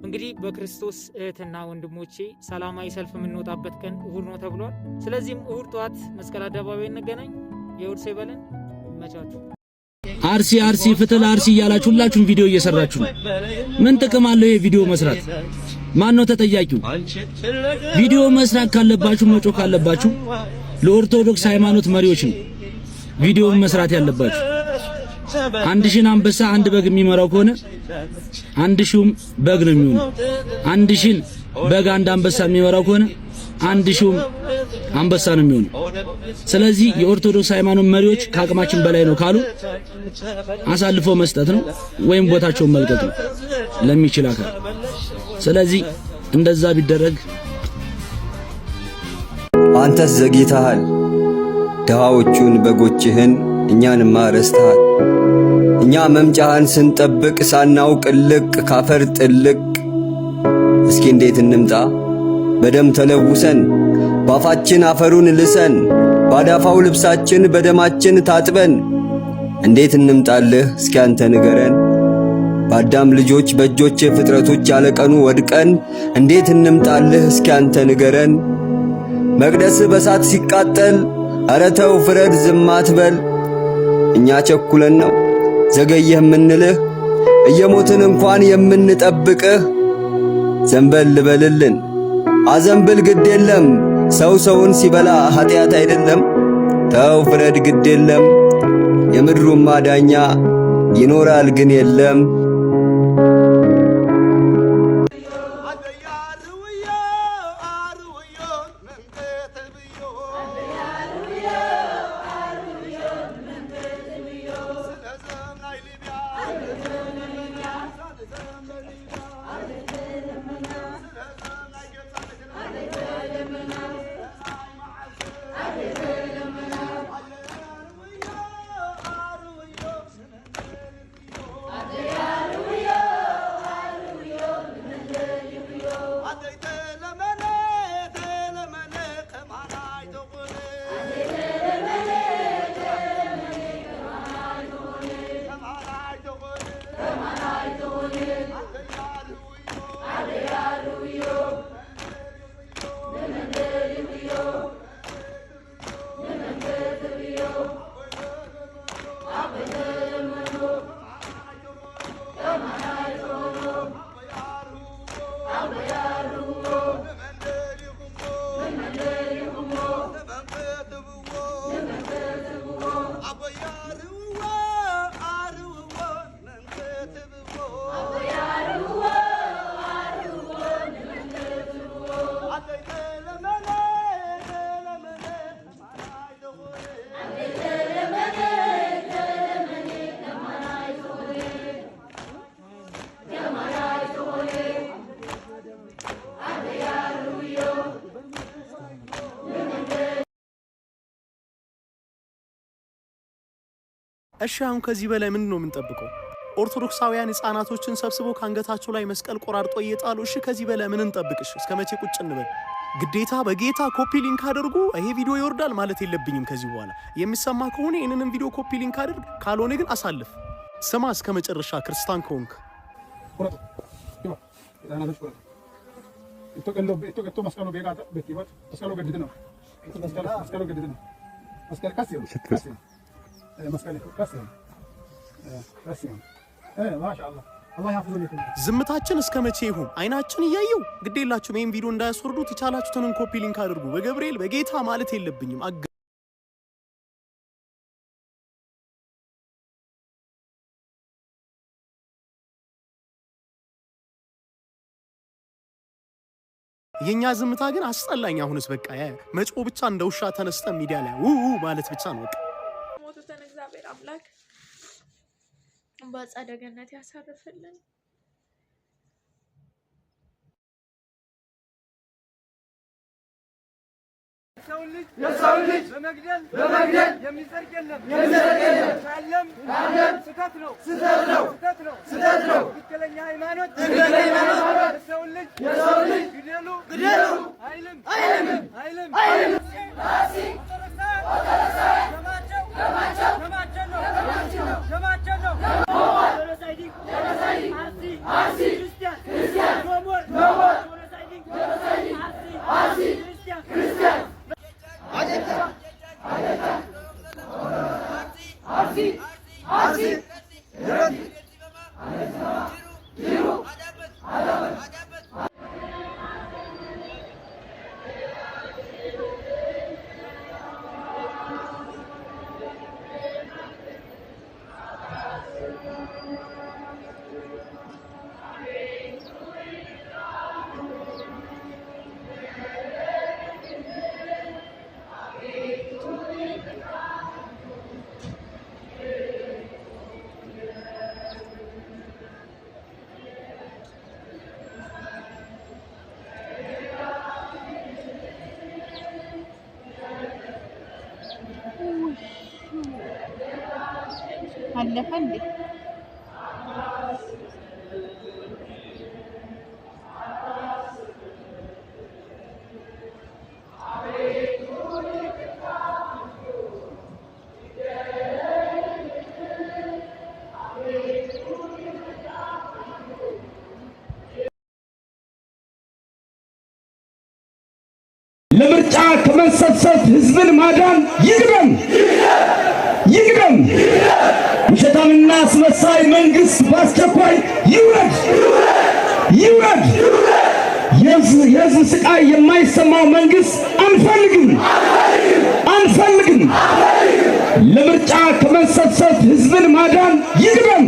እንግዲህ በክርስቶስ እህትና ወንድሞቼ ሰላማዊ ሰልፍ የምንወጣበት ቀን እሁድ ነው ተብሏል። ስለዚህም እሁድ ጠዋት መስቀል አደባባይ እንገናኝ። የእሁድ ሰው ይበለን። ይመቻችሁ። አርሲ ፍትል አርሲ እያላችሁ ሁላችሁም ቪዲዮ እየሰራችሁ ምን ጥቅም አለው? ይሄ ቪዲዮ መስራት ማን ነው ተጠያቂው? ቪዲዮ መስራት ካለባችሁ መጮህ ካለባችሁ ለኦርቶዶክስ ሃይማኖት መሪዎች ነው ቪዲዮ መስራት ያለባችሁ። አንድ ሺህ አንበሳ አንድ በግ የሚመራው ከሆነ አንድ ሺህም በግ ነው የሚሆነው። አንድ ሺህ በግ አንድ አንበሳ የሚመራው ከሆነ አንድ ሺህም አንበሳ ነው የሚሆነው። ስለዚህ የኦርቶዶክስ ሃይማኖት መሪዎች ከአቅማችን በላይ ነው ካሉ አሳልፎ መስጠት ነው ወይም ቦታቸውን መልቀቅ ነው ለሚችል አካል። ስለዚህ እንደዛ ቢደረግ። አንተስ ዘግይተሃል፣ ድሃዎቹን በጎችህን እኛንማ ረስተሃል። እኛ መምጫህን ስንጠብቅ ሳናውቅ ልቅ ካፈር ጥልቅ። እስኪ እንዴት እንምጣ በደም ተለውሰን፣ ባፋችን አፈሩን ልሰን፣ ባዳፋው ልብሳችን በደማችን ታጥበን። እንዴት እንምጣልህ እስኪ አንተ ንገረን። በአዳም ልጆች በእጆች ፍጥረቶች ያለቀኑ ወድቀን እንዴት እንምጣልህ እስኪ አንተ ንገረን። መቅደስ በሳት ሲቃጠል ኧረ ተው ፍረድ ዝም አትበል። እኛ ቸኩለን ነው ዘገየህ የምንልህ፣ እየሞትን እንኳን የምንጠብቅህ። ዘንበል በልልን አዘንብል ግድ የለም፣ ሰው ሰውን ሲበላ ኃጢአት አይደለም። ተው ፍረድ ግድ የለም፣ የምድሩም ማዳኛ ይኖራል ግን የለም። እሺ አሁን ከዚህ በላይ ምን ነው የምንጠብቀው? ኦርቶዶክሳውያን ህፃናቶችን ሰብስበው ካንገታቸው ላይ መስቀል ቆራርጦ እየጣሉ እሺ ከዚህ በላይ ምን እንጠብቅሽ? እስከመቼ ቁጭ እንበል? ግዴታ በጌታ ኮፒ ሊንክ አድርጉ ይሄ ቪዲዮ ይወርዳል ማለት የለብኝም። ከዚህ በኋላ የሚሰማ ከሆነ ይሄንንም ቪዲዮ ኮፒ ሊንክ አድርግ፣ ካልሆነ ግን አሳልፍ። ስማ እስከመጨረሻ ክርስቲያን ከሆንክ ዝምታችን እስከመቼ ይሁን? አይናችን እያየው ግዴላችሁም ይሄን ቪዲዮ እንዳያስወርዱት የቻላችሁትን ኮፒ ሊንክ አድርጉ። በገብርኤል በጌታ ማለት የለብኝም። የኛ ዝምታ ግን አስጠላኝ። አሁንስ በቃ መጮ ብቻ እንደ ውሻ ተነስተ ሚዲያ ላይ ማለት ብቻ ነው በቃ። ሞቱትን እግዚአብሔር አምላክ በአጸደ ገነት ያሳርፍልን። የሰው ልጅ በመግደል የሚጸድቅ የለም። ካለም ስህተት ነው። ትክክለኛ ሃይማኖት የሰው ልጅ ግደሉ አይልም። ደማቸው ነው። አለፈ እንዴ? ለምርጫ ከመሰብሰብ ህዝብን ማዳን ይቅደም። ውሸታምና አስመሳይ መንግስት በአስቸኳይ ይውረድ። የህዝብ ስቃይ የማይሰማው መንግስት አንፈልግም። ለምርጫ ከመሰብሰብ ህዝብን ማዳን ይቅደም።